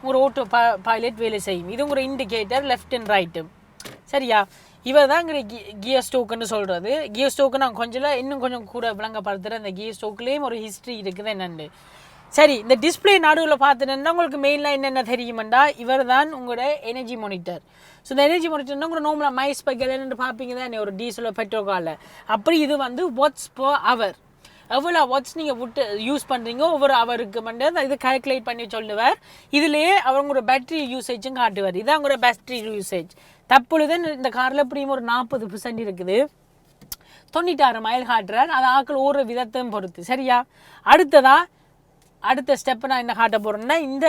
ஒரு ஓட்டோ பைலட் வேலை செய்யும். இது உங்களோட இண்டிகேட்டர் லெஃப்ட் அண்ட் ரைட்டு. சரியா? இவர் தான் இங்கே கியர் ஸ்டோக்குன்னு சொல்கிறது. கியர் ஸ்டோக்கு நான் இன்னும் கொஞ்சம் கூட விளங்கப்படுத்துகிறேன். இந்த கியர் ஸ்டோக்லேயும் ஒரு ஹிஸ்ட்ரி இருக்குது என்னென்னு. சரி, இந்த டிஸ்பிளே நடுவில் பார்த்துட்டேன்னா உங்களுக்கு மெயினாக என்னென்ன தெரியுமெண்டா இவர் தான் உங்களோட எனர்ஜி மானிட்டர். ஸோ இந்த எனர்ஜி மானிட்டர்னா உங்களோட நார்மலாக மைஸ் பைக்கில் என்னென்னு பார்ப்பீங்க தான் ஒரு டீசலோ பெட்ரோல். அப்படி இது வந்து வாட்ஸ் பர் அவர், எவ்வளோ வாட்ஸ் நீங்கள் விட்டு யூஸ் பண்ணுறீங்க ஒவ்வொரு அவருக்கு மட்டும் இது கால்குலேட் பண்ணி சொல்லுவார். இதுலேயே அவங்களோட பேட்டரி யூசேஜும் காட்டுவார். இதுதான் அவங்களோட பேட்டரி யூசேஜ். தற்பொழுது இந்த காரில் எப்படியும் ஒரு 40% இருக்குது, 96 மைல் காட்டுறார். அது ஆக்கள் ஓடுற விதத்தையும் பொறுத்து. சரியா? அடுத்த ஸ்டெப்பை நான் என்ன காட்ட போகிறேன்னா இந்த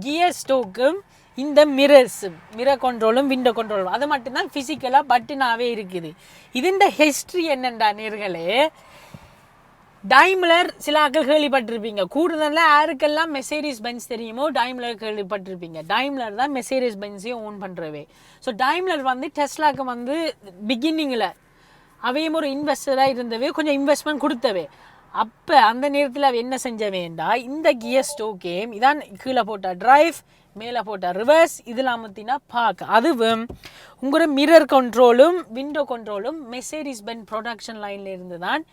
கியர் ஸ்டோக்கும் இந்த மிரர் கண்ட்ரோலும் விண்டோ கண்ட்ரோலும் அது மட்டும்தான் ஃபிசிக்கலாக பட்டினாவே இருக்குது. இதுண்ட ஹிஸ்ட்ரி என்னென்றா நேர்களே, டைம்லர் சில ஆக்கள் கேள்விப்பட்டிருப்பீங்க. கூடுதலாக யாருக்கெல்லாம் மெர்சிடிஸ் பென்ஸ் தெரியுமோ டைம்லர் கேள்விப்பட்டிருப்பீங்க. டைம்லர் தான் மெர்சிடிஸ் பென்ஸையும் ஓன் பண்ணுறவே. ஸோ டைம்லர் வந்து டெஸ்லாக்கு வந்து பிகினிங்கில் அவையும் ஒரு இன்வெஸ்டராக இருந்தவே, கொஞ்சம் இன்வெஸ்ட்மெண்ட் கொடுத்தவே. அப்போ அந்த நேரத்தில் அவ என்ன செஞ்ச வேண்டா இந்த கியர் ஸ்டோக்கேம் இதான் கீழே போட்டால் டிரைவ், மேலே போட்டால் ரிவர்ஸ், இதில் அமுத்தினா பார்க்க. அதுவும் உங்களோட மிரர் கண்ட்ரோலும் விண்டோ கண்ட்ரோலும் மெர்சிடிஸ் பென்ஸ் ப்ரொடக்ஷன் லைனில் இருந்து தான்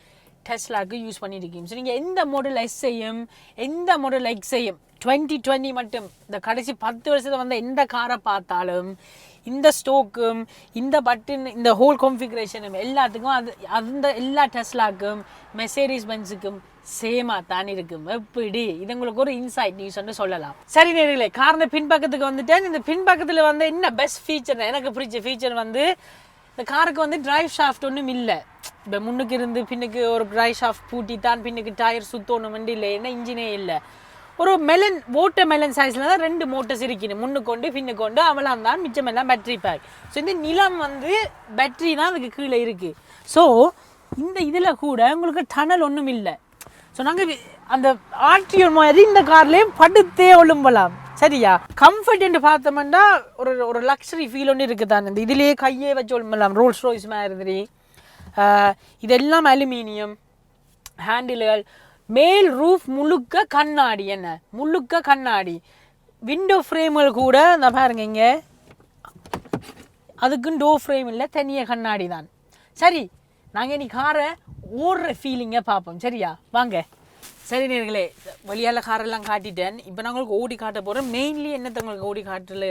டெஸ்லாக்கு யூஸ் பண்ணியிருக்கீங்க. ஸோ நீங்கள் எந்த மாடல் எஸ்ஐயும் எந்த மாடல் எக்ஸையும் 2020 மட்டும் இந்த கடைசி 10 வருஷத்தை வந்து எந்த காரை பார்த்தாலும் இந்த ஸ்டோக்கும் இந்த பட்டன் இந்த ஹோல் கான்ஃபிகரேஷனும் எல்லாத்துக்கும் அந்த எல்லா டெஸ்லாக்கும் மெர்சிடிஸ் பென்ஸுக்கும் சேமாக தான் இருக்கும். எப்படி இது உங்களுக்கு ஒரு இன்சைட் நியூஸ்ன்னு சொல்லலாம். சரி நேர்களே, காரணம் பின்பக்கத்துக்கு வந்துட்டேன். இந்த பின்பக்கத்தில் வந்து என்ன பெஸ்ட் ஃபீச்சர் எனக்கு பிடிச்ச ஃபீச்சர் வந்து இந்த காருக்கு வந்து டிரைவ் ஷாஃப்ட் ஒன்றும் இல்லை. இப்போ முன்னுக்கு இருந்து பின்னுக்கு ஒரு டிரைவ் ஷாஃப்ட் பூட்டி தான் பின்னுக்கு டயர் சுத்தணும் இல்லை, என்ன இன்ஜினே இல்லை. ஒரு வாட்டர் மெலன் சைஸில் தான் 2 மோட்டர்ஸ் இருக்கணும், முன்னுக்கு கொண்டு பின்னுக்கு கொண்டு அவளாம் தான் மிச்சமெல்லாம் பேட்ரி பேக். ஸோ இந்த நிலம் வந்து பேட்ரி தான் அதுக்கு கீழே இருக்குது. ஸோ இந்த இதில் கூட உங்களுக்கு டனல் ஒன்றும் இல்லை. ஸோ நாங்கள் அந்த ஆர்டிஓ மாதிரி இந்த கார்லேயும் படுத்தே ஒழும்பலாம். சரியா? கம்ஃபர்ட் என்று பார்த்தோம்னா ஒரு லக்ஸரி ஃபீல் ஒன்று இருக்குது தான். இந்த இதிலேயே கையே வச்சு ஒழும்பலாம். ரோல்ஸ் ராய்ஸ் மாதிரி இதெல்லாம் அலுமினியம் ஹேண்டில்கள். மேல் ரூஃப் முழுக்க கண்ணாடி, என்ன முழுக்க கண்ணாடி. விண்டோ ஃப்ரேம்கள் கூட இந்த பாருங்க இங்கே அதுக்கும் டோர் ஃப்ரேம் இல்லை, தனியாக கண்ணாடி தான். சரி, நாங்கள் இன்னைக்கு காரை ஓடுற ஃபீலிங்கை பார்ப்போம். சரியா? வாங்க. சரி நேர்களே, வழியால் காரெல்லாம் காட்டிட்டேன். இப்போ நான் உங்களுக்கு ஓடி காட்ட போகிறோம். மெயின்லி என்னத்தை உங்களுக்கு ஓடி காட்டில்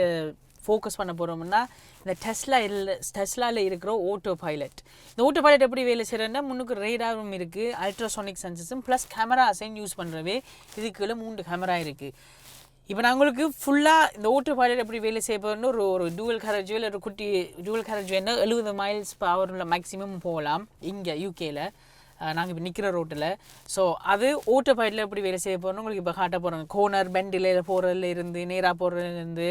ஃபோக்கஸ் பண்ண போகிறோம்னா இந்த டெஸ்லாவில் இருக்கிற ஓட்டோ பைலட். இந்த ஓட்டோ பைலட் எப்படி வேலை செய்கிறேன்னா முன்னுக்கு ரேடாரும் இருக்குது, அல்ட்ராசோனிக் சென்சஸும் ப்ளஸ் கேமராஸையும் யூஸ் பண்ணுறவே. இதுக்குள்ள 3 கேமரா இருக்குது. இப்போ நான் உங்களுக்கு ஃபுல்லாக இந்த ஓட்டோ பைலட் எப்படி வேலை செய்ய போகிறோன்னு ஒரு டூவல் கேரேஜ் ஒரு குட்டி டூவல் கேரேஜ் வேணால் 70 மைல்ஸ் பவர் உள்ள மேக்ஸிமம் போகலாம் இங்கே யூகேயில். நாங்கள் இப்போ நிற்கிற ரோட்டில். ஸோ அது ஓட்டோ பைலட்டில் எப்படி வேலை செய்ய போகிறோம் உங்களுக்கு இப்போ காட்ட போகிறோங்க. கோனர் பெண்டில் போகிறதுல இருந்து நேராக போகிறதுலேருந்து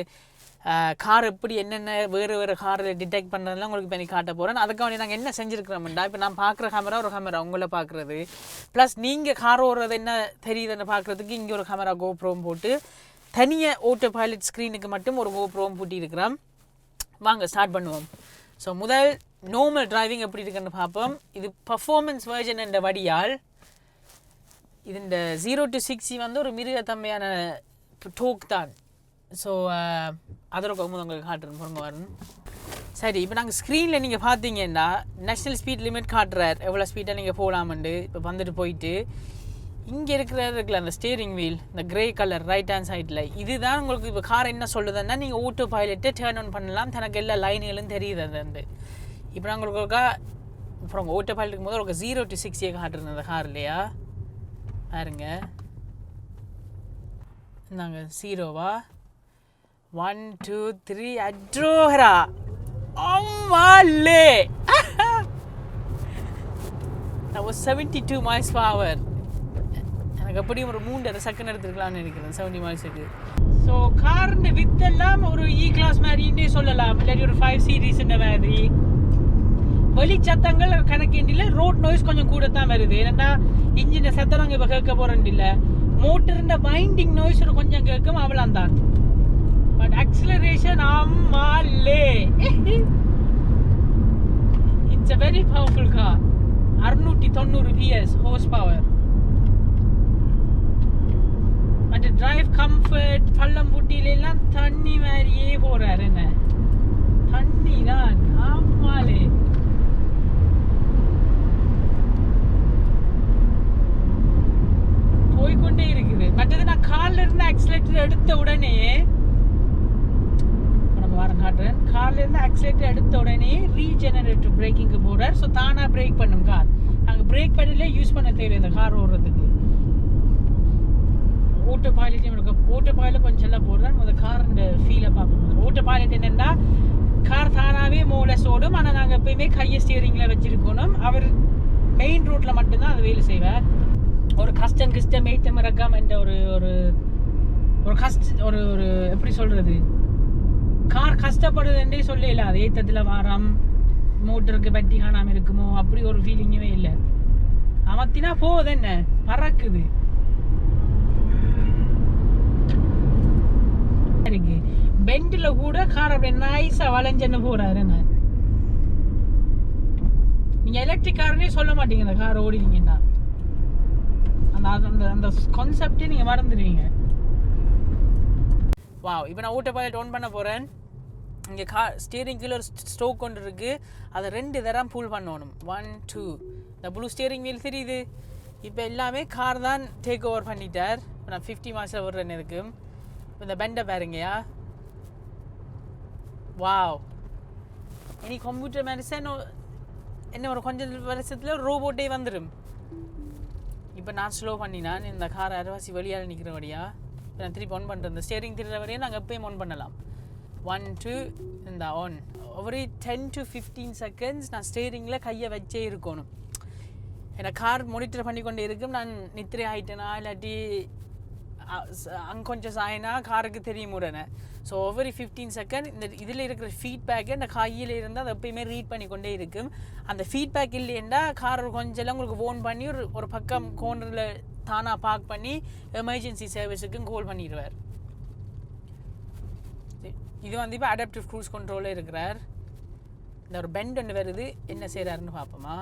கார் எப்படி என்னென்ன வேறு காரில் டிடெக்ட் பண்ணுறதுலாம் உங்களுக்கு இப்போ காட்ட போகிறேன். அதுக்காக நாங்கள் என்ன செஞ்சுருக்கிறோம்டா, இப்போ நான் பார்க்குற கேமரா ஒரு கேமரா உங்களை பார்க்குறது, ப்ளஸ் நீங்கள் கார் ஓடுறது என்ன தெரியுதுன்னு பார்க்குறதுக்கு இங்கே ஒரு கேமரா கோப்ரோவும் போட்டு தனியாக ஓட்டோ பைலட் ஸ்க்ரீனுக்கு மட்டும் ஒரு கோப்ரோவும் பூட்டியிருக்கிறோம். வாங்க ஸ்டார்ட் பண்ணுவோம். ஸோ முதல் நார்மல் டிரைவிங் எப்படி இருக்குன்னு பார்ப்போம். இது பர்ஃபார்மன்ஸ் வெர்ஷன் என்ற வடியால் இது இந்த 0 to 60 வந்து ஒரு மிருகத்தன்மையான டோக் தான். ஸோ அதோட உங்களுக்கு காட்டுறேன் பொருங்க வரணும். சரி, இப்போ நாங்கள் ஸ்க்ரீனில் நீங்கள் பார்த்தீங்கன்னா நேஷ்னல் ஸ்பீட் லிமிட் காட்டுறார், எவ்வளோ ஸ்பீடாக நீங்கள் போகலாமண்டு. இப்போ வந்துட்டு போயிட்டு இங்கே இருக்குல்ல அந்த ஸ்டீரிங் வீல், இந்த கிரே கலர் ரைட் ஹேண்ட் சைடில், இதுதான் உங்களுக்கு இப்போ கார் என்ன சொல்லுதுன்னா நீங்கள் ஓட்டோ பைலட்டை டேர்ன் ஆன் பண்ணலாம், தனக்கு எல்லா லைன்களும் தெரியுது. அது வந்து இப்போ நாங்கள் உங்களுக்கு அப்புறம் ஓட்டோ பைலட்டுக்கு போது ஒரு 0 to 60 காட்டுறது அந்த கார் இல்லையா பாருங்க. நாங்கள் 0வா 1 2 3 அட்ரோஹரா அம்மாலே that was 72 miles per hour. எனக்கு அப்படியும் ஒரு 3.5 செகண்ட் எடுத்துருக்கலாம்னு நினைக்கிறேன் 70 miles-க்கு. ஸோ கார்னு வித்தெல்லாம் ஒரு இ கிளாஸ் மாதிரின்னே சொல்லலாம், இல்லாட்டி ஒரு 5 series மாதிரி. வெளிச்சத்தங்கள் கணக்கிண்டில் ரோட் நாய்ஸ் கொஞ்சம் கூட தான் வருது. ஏன்னா இன்ஜினை சத்தம் நாங்கள் இப்போ கேட்க போகிறோம் இல்லை, மோட்டருன்ற வைண்டிங் நாய்ஸ் ஒரு கொஞ்சம் கேட்கும், அவ்வளோந்தான். பட் ஆக்சிலரேஷன் அம்மாலே it's a very powerful car. 690 PS horsepower. But drive comfort பள்ளம்புட்டியிலாம் தண்ணி மாதிரியே போகிறார். என்ன தண்ணி தான் ஆமாலே. போய்கொண்டே இருக்குது. மற்றது நான் காலில் இருந்து ஆக்சிலேட்டர் எடுத்த உடனே நம்ம வாரம் காட்டுறேன். காலில் இருந்து ஆக்சிலேட்டர் எடுத்த உடனே ரீஜெனரேட்டிவ் பிரேக்கிங்க்கு போகிறார். ஸோ தானாக பிரேக் பண்ணும் கார். நாங்கள் பிரேக் பேடலே யூஸ் பண்ண தேவையில்லை இந்த கார் ஓடுறதுக்கு. ஓட்டோ பைலட்டையும் இருக்கு. ஓட்டோ பைலட் கொஞ்சம் எல்லாம் போடுறேன். முதல் காரோட ஃபீலை பார்ப்போம். ஓட்டோ பைலட் என்னென்னா கார் தானாகவே மோலஸ் ஓடும், ஆனால் நாங்கள் எப்பயுமே கையை ஸ்டியரிங்கில் வச்சுருக்கணும். அவர் மெயின் ரோட்டில் மட்டும்தான் அது வேலை செய்வார். ஒரு கஷ்டம் ஏற்றம் இறக்கம் என்ற ஒரு ஒரு ஒரு ஒரு எப்படி சொல்கிறது, கார் கஷ்டப்படுதுன்றே சொல்லல. அது ஏற்றத்தில் வாரம் மோட்டருக்கு பட்டி காணாமல் இருக்குமோ அப்படி ஒரு ஃபீலிங்குமே இல்லை. அமர்த்தினா போகுது, என்ன பறக்குது இருக்கு. பெண்டில் கூட கார் அப்படியே நைஸாக வளைஞ்சன்னு போகிறாரு. என்ன நீங்கள் எலக்ட்ரிக் காரனே சொல்ல மாட்டீங்க இந்த கார் ஓடினீங்கன்னா. அந்த அந்த அந்த கான்செப்டே நீங்கள் மறந்துடுவீங்க. வாவ், இப்போ நான் ஓட்டோ பைலட் ஆன் பண்ண போகிறேன். இங்கே ஸ்டியரிங் கீழே ஒரு ஸ்ட்ரோக் கொண்டு இருக்குது, அதை 2 தரம் புல் பண்ணணும். 1 2 இந்த ப்ளூ ஸ்டியரிங் வீல் தெரியுது. இப்போ எல்லாமே கார் தான் டேக் ஓவர் பண்ணிட்டார். இப்போ நான் 50 miles விடுறேன்னு இருக்கு. இப்போ இந்த பெண்டை பாருங்கயா. வாவ், இனி கம்ப்யூட்டர் மெடிசன் என்ன ஒரு கொஞ்சம் வருஷத்தில் ரோபோட்டே வந்துடும். இப்போ நான் ஸ்லோ பண்ணினான் இந்த கார் அரைவாசி வெளியால் நிற்கிறபடியா. இப்போ நான் திருப்பி ஆன் பண்ணுறேன். இந்த ஸ்டியரிங் திருற வரையும் நாங்கள் எப்பயும் ஆன் பண்ணலாம். 1 2 இந்த ஆன். ஒவ்வொரு 10 to 15 seconds நான் ஸ்டியரிங்கில் கையை வச்சே இருக்கணும். ஏன்னா கார் மானிட்டர் பண்ணி கொண்டே இருக்கும். நான் நித்திரை ஆகிட்டேனா இல்லாட்டி அங்கொஞ்சம் சாயினா காருக்கு தெரியும் உடனே. ஸோ ஒவ்வொரு 15 செகண்ட் இந்த இதில் இருக்கிற ஃபீட்பேக்கை அந்த கையில் இருந்தால் அதை எப்பயுமே ரீட் பண்ணி கொண்டே இருக்கும். அந்த ஃபீட்பேக் இல்லைன்னா கார் கொஞ்சம் உங்களுக்கு ஃபோன் பண்ணி ஒரு பக்கம் கோனரில் தானாக பார்க் பண்ணி எமர்ஜென்சி சர்வீஸுக்கும் கால் பண்ணிடுவார். இது வந்து இப்போ அடாப்டிவ் க்ரூஸ் கண்ட்ரோலில் இருக்கிறார். இந்த ஒரு பெண்ட் ஒன்று வருது, என்ன செய்கிறாருன்னு பார்ப்போமா.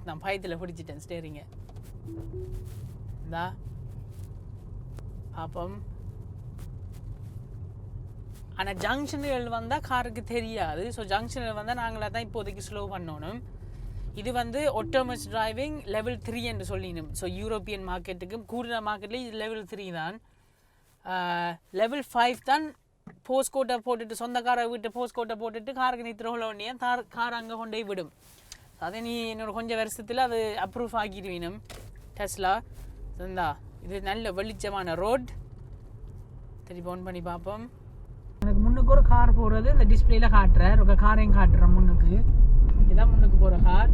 நான் பயத்தில் பிடிச்சிட்டேன் ஸ்டேரிங்க. இந்தா பார்ப்போம். ஆனால் ஜங்ஷன்கள் வந்தால் காருக்கு தெரியாது. ஸோ ஜங்ஷன்கள் வந்தால் நாங்களாக தான் இப்போதைக்கு ஸ்லோ பண்ணணும். இது வந்து ஆட்டோமஸ் டிரைவிங் லெவல் 3 என்று சொல்லிடணும். ஸோ யூரோப்பியன் மார்க்கெட்டுக்கும் கூடுதல் மார்க்கெட்லேயும் இது லெவல் 3 தான். லெவல் 5 தான் போஸ்ட் கோட்டை போட்டுட்டு சொந்தக்காரை வீட்டு போஸ்ட் கோட்டை போட்டுட்டு காருக்கு நிறுத்துறோம் உடனே கார் அங்கே கொண்டே விடும். அதை நீ இன்னொரு கொஞ்சம் வருஷத்தில் அது அப்ரூவ் ஆக்கிடுவீனும் டெஸ்லா. இருந்தா இது நல்ல வெளிச்சமான ரோட். திருப்பி ஆன் பண்ணி பார்ப்போம். எனக்கு முன்னுக்கு முன்னுக்கு ஒரு கார் போகிறது இந்த டிஸ்பிளேல காட்டுறார். ஒரு காரையும் காட்டுறேன் முன்னுக்கு. இதுதான் முன்னுக்கு போகிற கார்.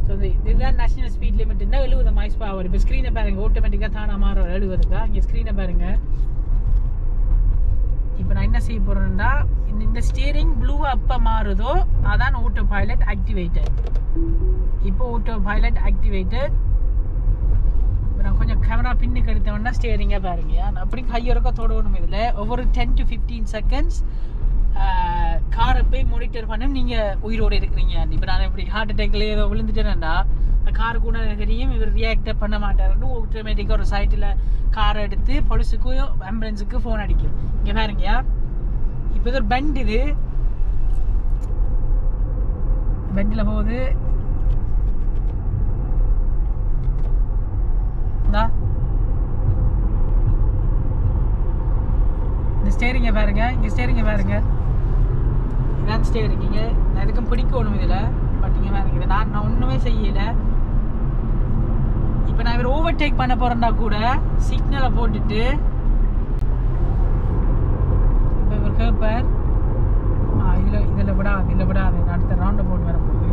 ஸோ இதுதான் நேஷனல் ஸ்பீட் லிமிட்னா 70 மைல்ஸ் பர் ஹவர். இப்போ ஸ்க்ரீனை பாருங்க, ஆட்டோமேட்டிக்காக தானே மாறும் 70க்கா. இங்கே ஸ்க்ரீனை பாருங்க. இப்போ நான் என்ன செய்ய போகிறேன்னா, இந்த ஸ்டியரிங் ப்ளூ அப்போ மாறுதோ அதான் ஆட்டோ பைலட் ஆக்டிவேட்டட். இப்போ ஆட்டோ பைலட் ஆக்டிவேட்டட். இப்போ நான் கொஞ்சம் கேமரா பின்னுக்கு எடுத்தோம்னா ஸ்டியரிங்கை பாருங்க. அப்படி கையொருக்க தொடணும். இதில் ஒவ்வொரு 10 to 15 செகண்ட்ஸ் காரை போய் மானிட்டர் பண்ண நீங்கள் உயிரோடு இருக்கிறீங்க. இப்போ நான் இப்படி ஹார்ட் அட்டாக்ல ஏதோ விழுந்துட்டேன்னா அந்த காரு கூட தெரியும் இவர் ரியாக்டே பண்ண மாட்டாருன்னு ஆட்டோமேட்டிக்காக ஒரு சைட்டில் காரை எடுத்து போலீஸுக்கு ஆம்புலன்ஸுக்கு ஃபோன் அடிக்கும். இங்கே பாருங்க, இப்போ இது ஒரு பெண்ட், இது பெண்டில் போகுது. இந்த ஸ்டேரிங்கை பாருங்க, இங்கே ஸ்டேரிங்கை பாருங்க. இதான் ஸ்டேரிங். இங்கே நான் எதுக்கும் பிடிக்கணும் இதில். பட் இங்கே பாருங்க, இதை நான் ஒன்றுமே செய்யலை. இப்போ நான் இவர் ஓவர்டேக் பண்ண போகிறேன்னா கூட சிக்னலை போட்டுட்டு இப்போ இவர் கேட்பார், இதில் விடாது அடுத்த ரவுண்டை போட்டு வரப்போகுது.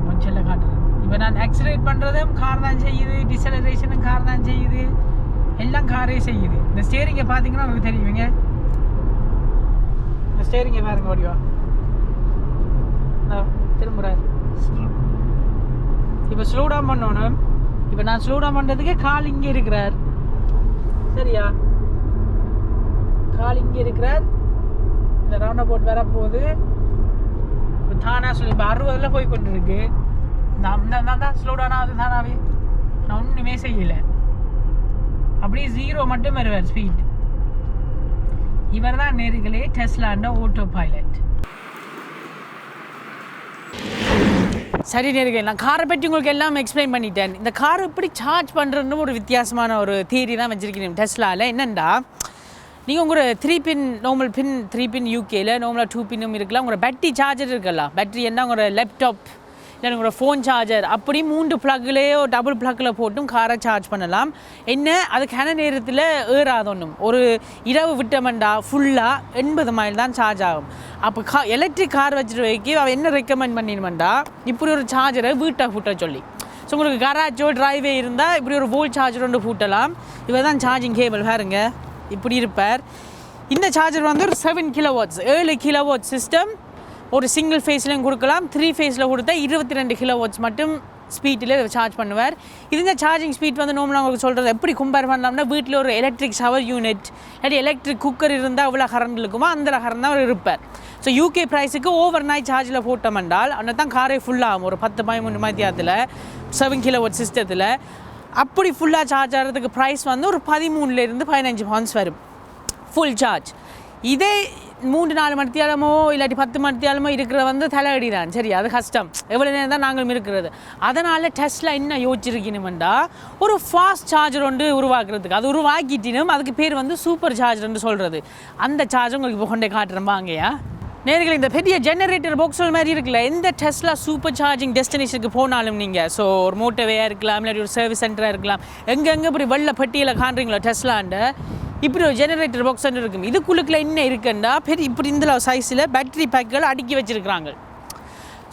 கொஞ்சம் காட்டுறேன். இப்போ நான் ஆக்சிலேட் பண்ணுறதும் கார் தான் செய்யுது, டிசலரேஷனும் கார் தான் செய்யுது, எல்லாம் காரே செய்யுது. இந்த ஸ்டேரிங்கை பார்த்தீங்கன்னா உங்களுக்கு தெரியுங்க. இந்த ஸ்டேரிங்கை பாருங்க, ஓடிவா திரும்புறாரு. இப்போ ஸ்லோ டவுன் பண்ணணும். இப்போ நான் ஸ்லோ டவுன் பண்ணுறதுக்கு கால் இங்கே இருக்கிறார். சரியா, கால் இங்கே இருக்கிறார். இந்த ரவுண்டை போட்டு வரப்போகுது. இப்போ தானா சொல்லி இப்போ 60ல் போய் கொண்டு இருக்கு. நான் தான் ஸ்லோ டவுன் ஆகுது தானாவே. நான் ஒன்றுமே செய்யலை. அப்படியே 0 மட்டும் வருவார் ஸ்பீட். இவர் தான் நேர்களே டெஸ்லாண்ட ஆட்டோ பைலட். சரி நேர்களே, நான் காரை பற்றி உங்களுக்கு எல்லாம் எக்ஸ்பிளைன் பண்ணிட்டேன். இந்த காரை எப்படி சார்ஜ் பண்ணுறதுன்னு ஒரு வித்தியாசமான ஒரு தியரி தான் வச்சுருக்கேன் டெஸ்லாவில். என்னென்னா, நீங்கள் உங்களோட 3 பின் நார்மல் பின் 3 பின் யூகேயில் நார்மலாக 2 பின்னும் இருக்கலாம். உங்களோட பேட்டரி சார்ஜர் இருக்கலாம். பேட்டரி என்ன உங்களோட லேப்டாப் இல்லை உங்களோட ஃபோன் சார்ஜர் அப்படி 3 ப்ளக்லேயோ டபுள் ப்ளக்கில் போட்டும் காரை சார்ஜ் பண்ணலாம். என்ன அதுக்கான நேரத்தில் ஏறாதொன்னும் ஒரு இரவு விட்டமெண்டா ஃபுல்லாக 80 மைல் தான் சார்ஜ் ஆகும். அப்போ எலக்ட்ரிக் கார் வச்சுட்டு வைக்க அவள் என்ன ரெக்கமெண்ட் பண்ணிடுமெண்டா, இப்படி ஒரு சார்ஜரை வீட்டை ஃபுட்ட சொல்லி. ஸோ உங்களுக்கு கராச்சோ ட்ரைவே இருந்தால் இப்படி ஒரு வோல்ட் சார்ஜர் ஒன்று ஃபூட்டலாம். இவ தான் சார்ஜிங் கேபிள் பாருங்க, இப்படி இருப்பார். இந்த சார்ஜர் வந்து ஒரு 7 கிலோவாட்ஸ் 7 கிலோவாட் சிஸ்டம். ஒரு சிங்கிள் ஃபேஸ்லையும் கொடுக்கலாம். 3 ஃபேஸில் கொடுத்தா 22 கிலோவாட்ஸ் மட்டும் ஸ்பீட்டில் சார்ஜ் பண்ணுவார். இந்த சார்ஜிங் ஸ்பீட் வந்து நார்மலாக உங்களுக்கு சொல்கிறது எப்படி கம்பேர் பண்ணலாம்னா, வீட்டில் ஒரு எலக்ட்ரிக் ஷவர் யூனிட் இல்லாட்டி எலக்ட்ரிக் குக்கர் இருந்தால் அவ்வளோ கரண்ட் இருக்குமோ அந்த கரண்ட் தான் அவர் இருப்பார். ஸோ யூகே ப்ரைஸுக்கு ஓவர் நைட் சார்ஜில் போட்டோம்னால் அந்த தான் காரே ஃபுல்லாகும். ஒரு 10-13 மணித்தியாத்தில் 7 கிலோவாட் சிஸ்டத்தில் அப்படி ஃபுல்லாக சார்ஜ் ஆகிறதுக்கு ப்ரைஸ் வந்து ஒரு 13 to 15 pounds வரும் ஃபுல் சார்ஜ். இதே 3-4 மணித்தியாலமோ இல்லாட்டி 10 மணித்தியாலமோ இருக்கிற வந்து தலையடி தான். சரி, அது கஷ்டம். எவ்வளோ நேரம் தான் நாங்களும் இருக்கிறது. அதனால் டெஸ்லா என்ன யோசிச்சிருக்கணுமெண்டா, ஒரு ஃபாஸ்ட் சார்ஜர் ஒன்று உருவாக்குறதுக்கு அது உருவாக்கிட்டினும் அதுக்கு பேர் வந்து சூப்பர் சார்ஜர்னு சொல்கிறது. அந்த சார்ஜர் உங்களுக்கு இப்போ கொண்டே காட்டுறேன் வாங்கயா நேர்களை. இந்த பெரிய ஜெனரேட்டர் பாக்ஸுகள் மாதிரி இருக்குல்ல, எந்த டெஸ்லா சூப்பர் சார்ஜிங் டெஸ்டினேஷனுக்கு போனாலும் நீங்கள், ஸோ ஒரு மோட்டர்வேயாக இருக்கலாம் இல்லாட்டி ஒரு சர்வீஸ் சென்டராக இருக்கலாம், எங்கெங்கே இப்படி வெள்ளை பட்டியலில் காண்றீங்களோ டெஸ்லாண்ட இப்படி ஒரு ஜெனரேட்டர் பாக்ஸ் இருக்கும். இதுக்குள்ளுக்குள்ள என்ன இருக்குன்னா பெரிய இப்படி இந்த சைஸில் பேட்டரி பேக்குகள் அடுக்கி வச்சுருக்கிறாங்க.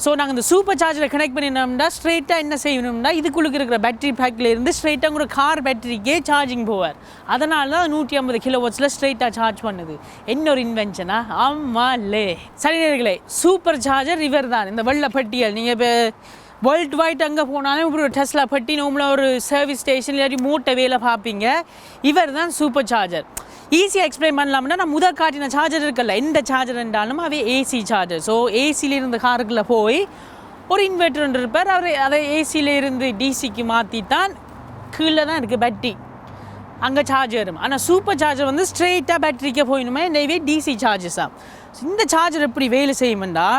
ஸோ நாங்கள் இந்த சூப்பர் சார்ஜரை கனெக்ட் பண்ணினோம்னா ஸ்ட்ரெயிட்டாக என்ன செய்யணும்னா இதுக்குள்ளுக்கு இருக்கிற பேட்டரி பேக்கில் இருந்து ஸ்ட்ரெயிட்டாக ஒரு கார் பேட்டரிக்கே சார்ஜிங் போவார். அதனால தான் 150 கிலோவாட்ஸில் ஸ்ட்ரெயிட்டாக சார்ஜ் பண்ணுது. என்ன ஒரு இன்வென்ஷனா? ஆமாலே. சரி நேர்களே, சூப்பர் சார்ஜர் இவர் தான். இந்த வெள்ளை பட்டியல் நீங்கள் இப்போ வேர்ல்டு வைட் அங்கே போனாலும் இப்படி ஒரு டெஸ்லா பட்டி நார்மலாக ஒரு சர்வீஸ் ஸ்டேஷன் இல்லாட்டி மூட்டை வேலை பார்ப்பீங்க. இவர் தான் சூப்பர் சார்ஜர். ஈஸியாக எக்ஸ்பிளைன் பண்ணலாம்னா, நான் முதல் காட்டின சார்ஜர் இருக்கல, எந்த சார்ஜர் இருந்தாலும் அவை ஏசி சார்ஜர். ஸோ ஏசியிலிருந்து காருக்குள்ளே போய் ஒரு இன்வெர்டர் ஒன்று இருப்பார். அவர் அதை ஏசியிலேருந்து டிசிக்கு மாற்றி தான் கீழே தான் இருக்குது பேட்டரி, அங்கே சார்ஜ் வரும். ஆனால் சூப்பர் சார்ஜர் வந்து ஸ்ட்ரெயிட்டாக பேட்டரிக்கே போயிடுமே, இந்த டிசி சார்ஜஸாக. இந்த சார்ஜர் எப்படி வேலை செய்யுமெண்டா,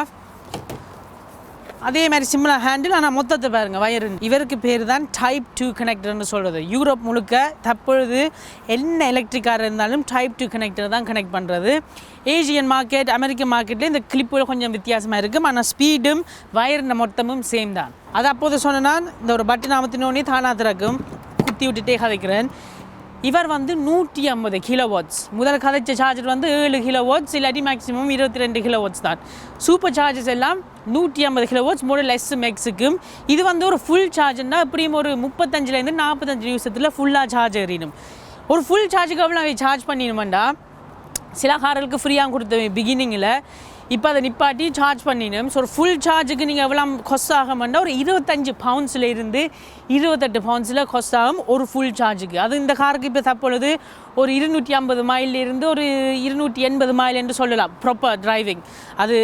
அதே மாதிரி சிம்லர் ஹேண்டில், ஆனால் மொத்தத்தை பாருங்கள் வயரு. இவருக்கு பேர் தான் டைப் 2 கனெக்டர்னு சொல்கிறது. யூரோப் முழுக்க தற்பொழுது என்ன எலக்ட்ரிக் கார் இருந்தாலும் டைப் 2 கனெக்டர் தான் கனெக்ட் பண்ணுறது. ஏசியன் மார்க்கெட், அமெரிக்கன் மார்க்கெட்டில் இந்த கிளிப்புகள் கொஞ்சம் வித்தியாசமாக இருக்கும். ஆனால் ஸ்பீடும் வயரின் மொத்தமும் சேம் தான். அது அப்போது சொன்னால் இந்த ஒரு பட்டன் அமர்த்தினோடனே தானா திறக்கும். குத்தி விட்டுட்டே கதைக்கிறேன். இவர் வந்து 150 கிலோவாட்ஸ். முதல் கதைச்ச சார்ஜர் வந்து 7 கிலோவாட்ஸ் இல்லாட்டி மேக்ஸிமம் 22 கிலோவாட்ஸ் தான். சூப்பர் சார்ஜஸ் எல்லாம் 150 கிலோவாட்ஸ் மாடல் எஸ்எம்எக்ஸுக்கும். இது வந்து ஒரு ஃபுல் சார்ஜர்னா எப்படியும் ஒரு 35லேருந்து 45 நிமிஷத்தில் ஃபுல்லாக சார்ஜ் ஏறிடும். ஒரு ஃபுல் சார்ஜுக்கு எவ்வளோ சார்ஜ் பண்ணிடணுமெண்டா, சில கார்களுக்கு ஃப்ரீயாக கொடுத்த பிகினிங்கில் இப்போ அதை நிப்பாட்டி சார்ஜ் பண்ணிடணும். ஸோ ஒரு ஃபுல் சார்ஜுக்கு நீங்கள் எவ்வளோ கொஸ்ட் ஆகும்னா ஒரு 25 பவுண்ட்ஸில் இருந்து 28 பவுண்ட்ஸில் கொஸ்ட் ஆகும் ஒரு ஃபுல் சார்ஜுக்கு. அது இந்த காருக்கு இப்போ தற்பொழுது ஒரு 250 மைலிருந்து ஒரு 280 மைல் என்று சொல்லலாம் ப்ராப்பர் டிரைவிங். அது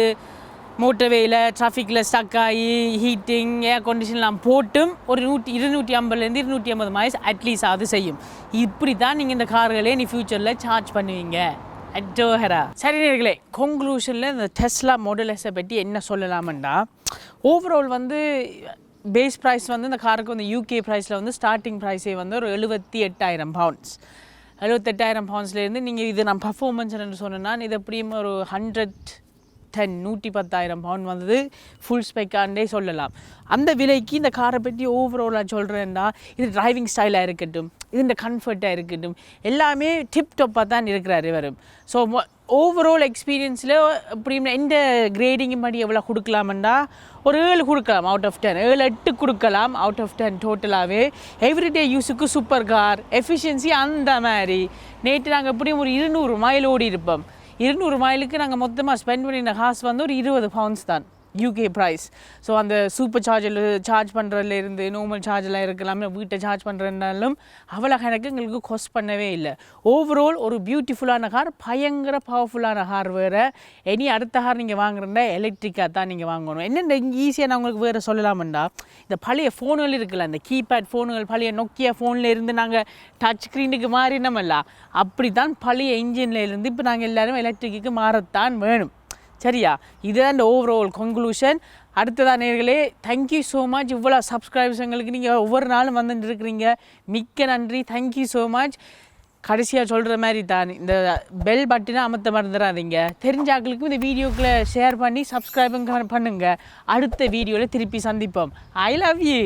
மோட்டர்வேயில் டிராஃபிக்கில் ஸ்டக் ஆகி ஹீட்டிங் ஏர் கண்டிஷன்லாம் போட்டும் ஒரு 250லேருந்து 280 மைல்ஸ் அட்லீஸ்ட் அது செய்யும். இப்படி தான் நீங்கள் இந்த கார்களே நீ ஃப்யூச்சரில் சார்ஜ் பண்ணுவீங்க. அட்டோஹரா. சரி நேர்களே, கன்க்ளூஷனில் இந்த டெஸ்லா மாடல் எஸ்ஸை பற்றி என்ன சொல்லலாம்னா, ஓவரால் வந்து பேஸ் ப்ரைஸ் வந்து இந்த காருக்கு வந்து யூகே ப்ரைஸில் வந்து ஸ்டார்டிங் ப்ரைஸே வந்து ஒரு 78,000 பவுண்ட்ஸ். 78,000 பவுண்ட்ஸ்லேருந்து நீங்கள் இது நான் பர்ஃபார்மன்ஸ் என்று சொன்னேன்னா இது எப்படியும் ஒரு 110,000 பவுண்ட் வந்தது ஃபுல் ஸ்பெக்காண்டே சொல்லலாம். அந்த விலைக்கு இந்த காரை பற்றி ஓவராலாக சொல்கிறேன்னா இது டிரைவிங் ஸ்டைலாக இருக்கட்டும், இது கம்ஃபர்ட்டாக இருக்கட்டும், எல்லாமே டிப் டாப்பாக தான் இருக்கிறாரு வரும். ஸோ ஓவரால் எக்ஸ்பீரியன்ஸில் எப்படின்னா இந்த கிரேடிங்கும் படி எவ்வளோ கொடுக்கலாம்டா ஒரு 7 கொடுக்கலாம் அவுட் ஆஃப் 10, 7-8 கொடுக்கலாம் அவுட் ஆஃப் 10 டோட்டலாகவே. எவ்ரிடே யூஸுக்கு சூப்பர் கார், எஃபிஷியன்சி அந்த மாதிரி. நேற்று நாங்கள் எப்படியும் ஒரு 200 மைல் ஓடி இருப்போம். 200 மைலுக்கு நாங்கள் மொத்தமாக ஸ்பெண்ட் பண்ணின காசு வந்து ஒரு 20 பவுண்ட்ஸ் தான் யூகே ப்ரைஸ். ஸோ அந்த சூப்பர் சார்ஜில் சார்ஜ் பண்ணுறதுலேருந்து நார்மல் சார்ஜெலாம் இருக்கலாமே வீட்டை சார்ஜ் பண்ணுறதுனாலும் அவ்வளோ கணக்கு எங்களுக்கு காஸ்ட் பண்ணவே இல்லை. ஓவரால் ஒரு பியூட்டிஃபுல்லான கார், பயங்கர பவர்ஃபுல்லான கார். வேறு இனி அடுத்த கார் நீங்கள் வாங்குறேன்னா எலக்ட்ரிக்காக தான் நீங்கள் வாங்கணும். என்னென்ன ஈஸியாக நான் உங்களுக்கு வேறு சொல்லலாம்டா, இந்த பழைய ஃபோனுகள் இருக்குல்ல, இந்த கீபேட் ஃபோனுகள், பழைய நோக்கியா ஃபோனில் இருந்து நாங்கள் டச் ஸ்க்ரீனுக்கு மாறினோம்ல, அப்படி தான் பழைய இன்ஜினில் இருந்து இப்போ நாங்கள் எல்லோரும் எலக்ட்ரிக்கு மாறத்தான் வேணும். சரியா? இதுதான் இந்த ஓவரால் கன்க்ளூஷன். அடுத்ததான் நேர்களே, தேங்க்யூ ஸோ மச். இவ்வளோ சப்ஸ்கிரைபர்ஸ் எங்களுக்கு நீங்கள் ஒவ்வொரு நாளும் வந்துட்டு இருக்கிறீங்க, மிக்க நன்றி. Thank you so much. கடைசியாக சொல்கிற மாதிரி தான் இந்த பெல் பட்டனை அமர்த்த மறந்துடாதீங்க. தெரிஞ்சாக்களுக்கும் இந்த வீடியோக்களை ஷேர் பண்ணி சப்ஸ்கிரைபும் பண்ணுங்கள். அடுத்த வீடியோவில் திருப்பி சந்திப்போம். I love you.